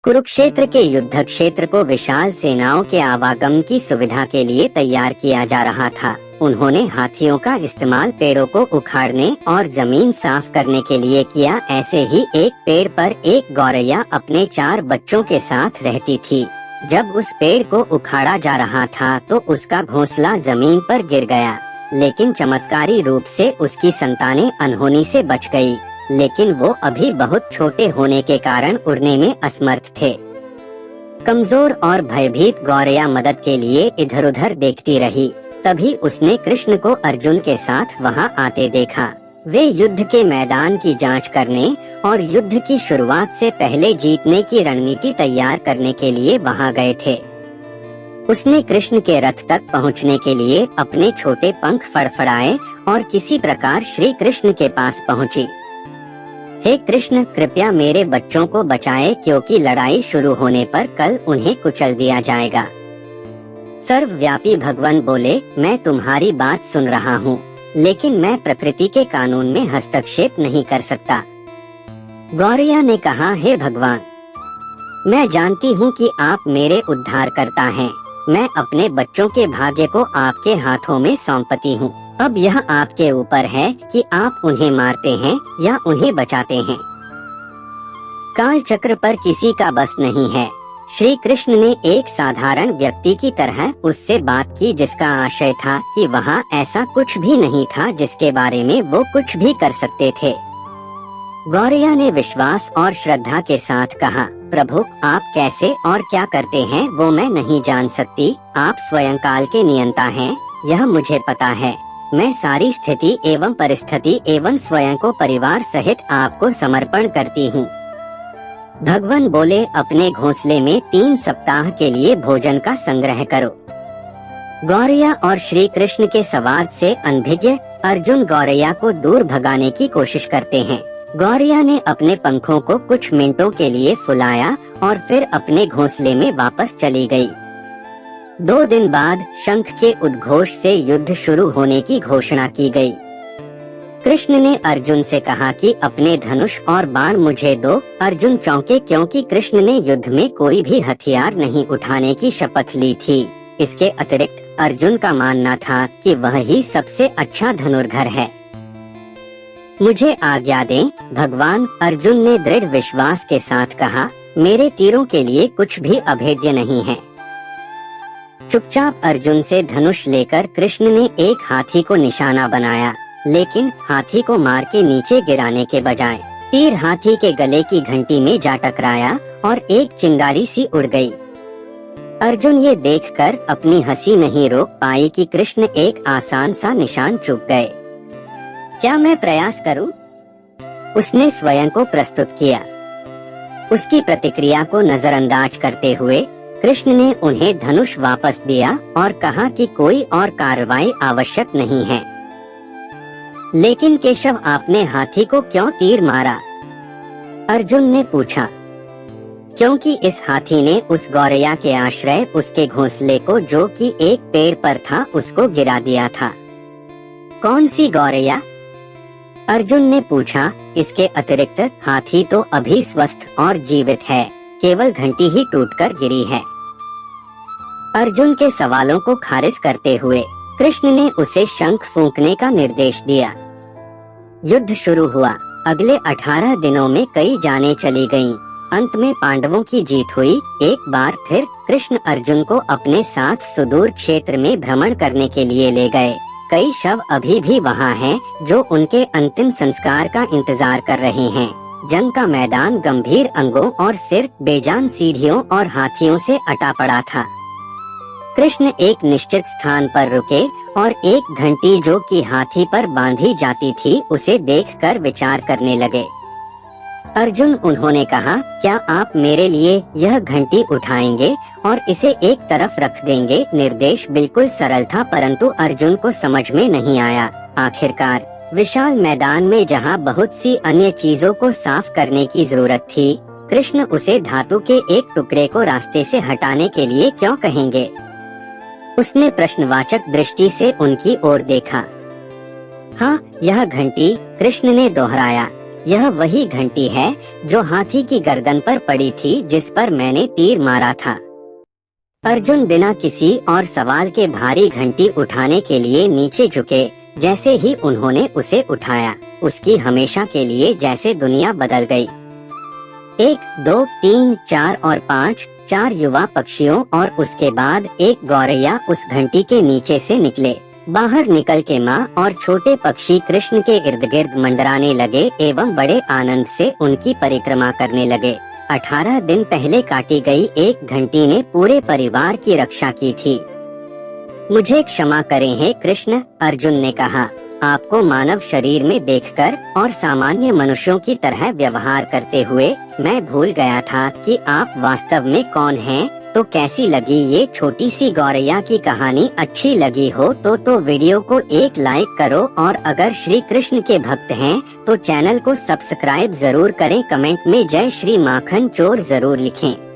कुरुक्षेत्र के युद्ध क्षेत्र को विशाल सेनाओं के आवागमन की सुविधा के लिए तैयार किया जा रहा था। उन्होंने हाथियों का इस्तेमाल पेड़ों को उखाड़ने और जमीन साफ करने के लिए किया। ऐसे ही एक पेड़ पर एक गौरैया अपने 4 बच्चों के साथ रहती थी। जब उस पेड़ को उखाड़ा जा रहा था तो उसका घोंसला जमीन पर गिर गया, लेकिन चमत्कारी रूप से उसकी संतानें अनहोनी से बच गई। लेकिन वो अभी बहुत छोटे होने के कारण उड़ने में असमर्थ थे। कमजोर और भयभीत गौरैया मदद के लिए इधर उधर देखती रही। तभी उसने कृष्ण को अर्जुन के साथ वहां आते देखा। वे युद्ध के मैदान की जांच करने और युद्ध की शुरुआत से पहले जीतने की रणनीति तैयार करने के लिए वहां गए थे। उसने कृष्ण के रथ तक पहुंचने के लिए अपने छोटे पंख फड़फड़ाए और किसी प्रकार श्री कृष्ण के पास पहुंची। हे कृष्ण, कृपया मेरे बच्चों को बचाएं, क्योंकि लड़ाई शुरू होने पर कल उन्हें कुचल दिया जाएगा। सर्वव्यापी भगवान बोले, मैं तुम्हारी बात सुन रहा हूँ, लेकिन मैं प्रकृति के कानून में हस्तक्षेप नहीं कर सकता। गौरैया ने कहा, हे भगवान, मैं जानती हूँ कि आप मेरे उद्धारकर्ता हैं। मैं अपने बच्चों के भाग्य को आपके हाथों में सौंपती हूँ। अब यह आपके ऊपर है कि आप उन्हें मारते हैं या उन्हें बचाते हैं। काल चक्र पर किसी का बस नहीं है। श्री कृष्ण ने एक साधारण व्यक्ति की तरह उससे बात की, जिसका आशय था कि वहाँ ऐसा कुछ भी नहीं था जिसके बारे में वो कुछ भी कर सकते थे। गौरैया ने विश्वास और श्रद्धा के साथ कहा, प्रभु, आप कैसे और क्या करते हैं वो मैं नहीं जान सकती। आप स्वयं काल के नियंता हैं, यह मुझे पता है। मैं सारी स्थिति एवं परिस्थिति एवं स्वयं को परिवार सहित आपको समर्पण करती हूँ। भगवान बोले, अपने घोंसले में 3 सप्ताह के लिए भोजन का संग्रह करो। गौरैया और श्री कृष्ण के संवाद से अनभिज्ञ अर्जुन गौरैया को दूर भगाने की कोशिश करते हैं। गौरैया ने अपने पंखों को कुछ मिनटों के लिए फुलाया और फिर अपने घोंसले में वापस चली गई। 2 दिन बाद शंख के उद्घोष से युद्ध शुरू होने की घोषणा की गई। कृष्ण ने अर्जुन से कहा कि अपने धनुष और बाण मुझे दो। अर्जुन चौंके, क्योंकि कृष्ण ने युद्ध में कोई भी हथियार नहीं उठाने की शपथ ली थी। इसके अतिरिक्त अर्जुन का मानना था कि वह ही सबसे अच्छा धनुर्धर है। मुझे आज्ञा दें भगवान, अर्जुन ने दृढ़ विश्वास के साथ कहा, मेरे तीरों के लिए कुछ भी अभेद्य नहीं है। चुपचाप अर्जुन से धनुष लेकर कृष्ण ने एक हाथी को निशाना बनाया, लेकिन हाथी को मार के नीचे गिराने के बजाय तीर हाथी के गले की घंटी में जा टकराया और एक चिंगारी सी उड़ गई। अर्जुन ये देखकर अपनी हंसी नहीं रोक पाई कि कृष्ण एक आसान सा निशान चूक गए। क्या मैं प्रयास करूं? उसने स्वयं को प्रस्तुत किया। उसकी प्रतिक्रिया को नजरअंदाज करते हुए कृष्ण ने उन्हें धनुष वापस दिया और कहा कि कोई और कार्रवाई आवश्यक नहीं है। लेकिन केशव, आपने हाथी को क्यों तीर मारा? अर्जुन ने पूछा। क्योंकि इस हाथी ने उस गौरैया के आश्रय उसके घोंसले को, जो कि एक पेड़ पर था, उसको गिरा दिया था। कौन सी गौरैया? अर्जुन ने पूछा। इसके अतिरिक्त हाथी तो अभी स्वस्थ और जीवित है, केवल घंटी ही टूटकर गिरी है। अर्जुन के सवालों को खारिज करते हुए कृष्ण ने उसे शंख फूंकने का निर्देश दिया। युद्ध शुरू हुआ। अगले 18 दिनों में कई जानें चली गईं। अंत में पांडवों की जीत हुई। एक बार फिर कृष्ण अर्जुन को अपने साथ सुदूर क्षेत्र में भ्रमण करने के लिए ले गए। कई शव अभी भी वहाँ हैं, जो उनके अंतिम संस्कार का इंतजार कर रहे हैं। जंग का मैदान गंभीर अंगों और सिर बेजान सीढ़ियों और हाथियों से अटा पड़ा था। कृष्ण एक निश्चित स्थान पर रुके और एक घंटी, जो कि हाथी पर बांधी जाती थी, उसे देखकर विचार करने लगे। अर्जुन, उन्होंने कहा, क्या आप मेरे लिए यह घंटी उठाएंगे और इसे एक तरफ रख देंगे? निर्देश बिल्कुल सरल था, परंतु अर्जुन को समझ में नहीं आया। आखिरकार विशाल मैदान में जहाँ बहुत सी अन्य चीजों को साफ करने की जरूरत थी, कृष्ण उसे धातु के एक टुकड़े को रास्ते से हटाने के लिए क्यों कहेंगे? उसने प्रश्नवाचक दृष्टि से उनकी ओर देखा। हाँ, यह घंटी, कृष्ण ने दोहराया। यह वही घंटी है जो हाथी की गर्दन पर पड़ी थी जिस पर मैंने तीर मारा था। अर्जुन बिना किसी और सवाल के भारी घंटी उठाने के लिए नीचे झुके। जैसे ही उन्होंने उसे उठाया, उसकी हमेशा के लिए जैसे दुनिया बदल गई। 1, 2, 3, 4 और 5 4 युवा पक्षियों और उसके बाद एक गौरैया उस घंटी के नीचे से निकले। बाहर निकल के माँ और छोटे पक्षी कृष्ण के इर्द गिर्द मंडराने लगे एवं बड़े आनंद से उनकी परिक्रमा करने लगे। 18 दिन पहले काटी गई एक घंटी ने पूरे परिवार की रक्षा की थी। मुझे क्षमा करें हे कृष्ण, अर्जुन ने कहा। आपको मानव शरीर में देखकर और सामान्य मनुष्यों की तरह व्यवहार करते हुए मैं भूल गया था कि आप वास्तव में कौन हैं। तो कैसी लगी ये छोटी सी गौरैया की कहानी? अच्छी लगी हो तो वीडियो को एक लाइक करो और अगर श्री कृष्ण के भक्त हैं तो चैनल को सब्सक्राइब जरूर करें। कमेंट में जय श्री माखन चोर जरूर लिखें।